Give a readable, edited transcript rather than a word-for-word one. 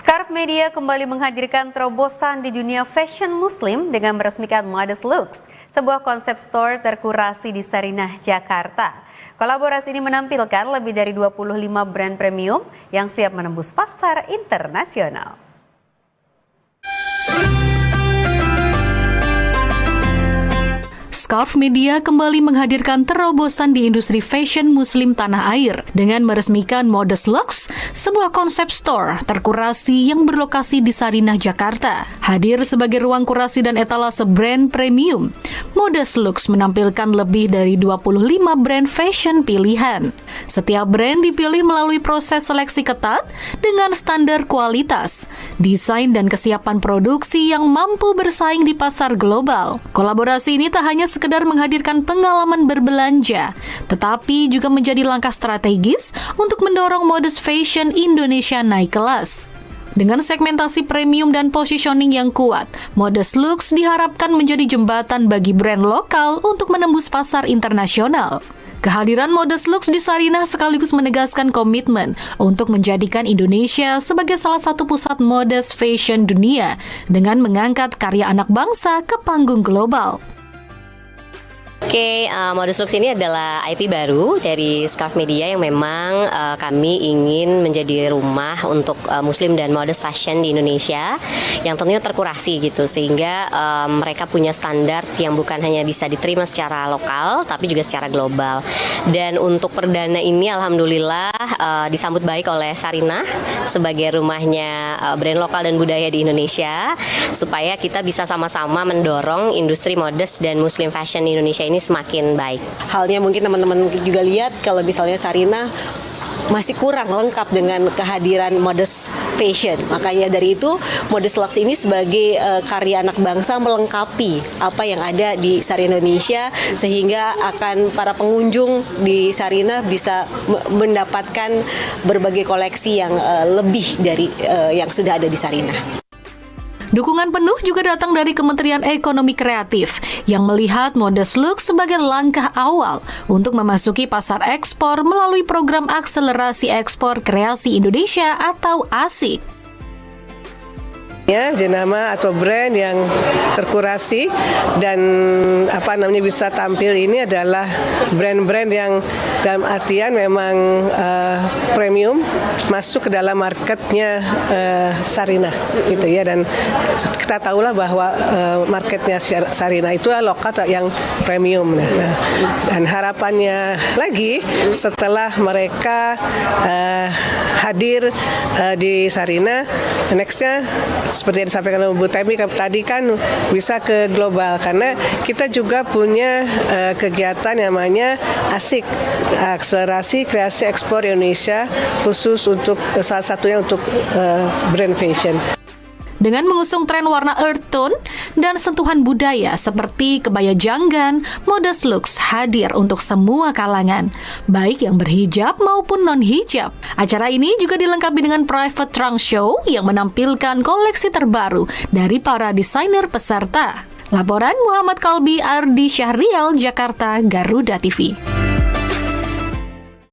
Scarf Media kembali menghadirkan terobosan di dunia fashion muslim dengan meresmikan Modest Looks, sebuah konsep store terkurasi di Sarinah, Jakarta. Kolaborasi ini menampilkan lebih dari 25 brand premium yang siap menembus pasar internasional. Scarf Media kembali menghadirkan terobosan di industri fashion muslim tanah air dengan meresmikan Modest Looks, sebuah konsep store terkurasi yang berlokasi di Sarinah, Jakarta. Hadir sebagai ruang kurasi dan etalase brand premium, Modest Looks menampilkan lebih dari 25 brand fashion pilihan. Setiap brand dipilih melalui proses seleksi ketat dengan standar kualitas, desain dan kesiapan produksi yang mampu bersaing di pasar global. Kolaborasi ini tak hanya sekedar menghadirkan pengalaman berbelanja, tetapi juga menjadi langkah strategis untuk mendorong modest fashion Indonesia naik kelas. Dengan segmentasi premium dan positioning yang kuat, Modest Looks diharapkan menjadi jembatan bagi brand lokal untuk menembus pasar internasional. Kehadiran Modest Looks di Sarinah sekaligus menegaskan komitmen untuk menjadikan Indonesia sebagai salah satu pusat modest fashion dunia dengan mengangkat karya anak bangsa ke panggung global. Modest Looks ini adalah IP baru dari Scarf Media yang memang kami ingin menjadi rumah untuk muslim dan modest fashion di Indonesia yang tentunya terkurasi gitu, sehingga mereka punya standar yang bukan hanya bisa diterima secara lokal tapi juga secara global. Dan untuk perdana ini alhamdulillah disambut baik oleh Sarinah sebagai rumahnya brand lokal dan budaya di Indonesia, supaya kita bisa sama-sama mendorong industri modest dan muslim fashion di Indonesia ini semakin baik. Halnya mungkin teman-teman juga lihat kalau misalnya Sarinah masih kurang lengkap dengan kehadiran modest fashion. Makanya dari itu Modest Looks ini sebagai karya anak bangsa melengkapi apa yang ada di Sarinah Indonesia, sehingga akan para pengunjung di Sarinah bisa mendapatkan berbagai koleksi yang lebih dari yang sudah ada di Sarinah. Dukungan penuh juga datang dari Kementerian Ekonomi Kreatif yang melihat Modest Looks sebagai langkah awal untuk memasuki pasar ekspor melalui program Akselerasi Ekspor Kreasi Indonesia atau ASIK. Jenama atau brand yang terkurasi dan bisa tampil ini adalah brand-brand yang dalam artian memang premium masuk ke dalam marketnya Sarinah gitu ya, dan kita tahulah bahwa marketnya Sarinah itu lokal yang premium. Dan harapannya lagi setelah mereka hadir di Sarinah, nextnya seperti yang disampaikan oleh Bu Temi tadi kan bisa ke global, karena kita juga punya kegiatan namanya ASIK, Akselerasi Kreasi Ekspor Indonesia, khusus untuk salah satunya untuk brand fashion. Dengan mengusung tren warna earth tone dan sentuhan budaya seperti kebaya janggan, Modest Looks hadir untuk semua kalangan, baik yang berhijab maupun non-hijab. Acara ini juga dilengkapi dengan private trunk show yang menampilkan koleksi terbaru dari para desainer peserta. Laporan Muhammad Kalbi, Ardi Syahrial, Jakarta, Garuda TV.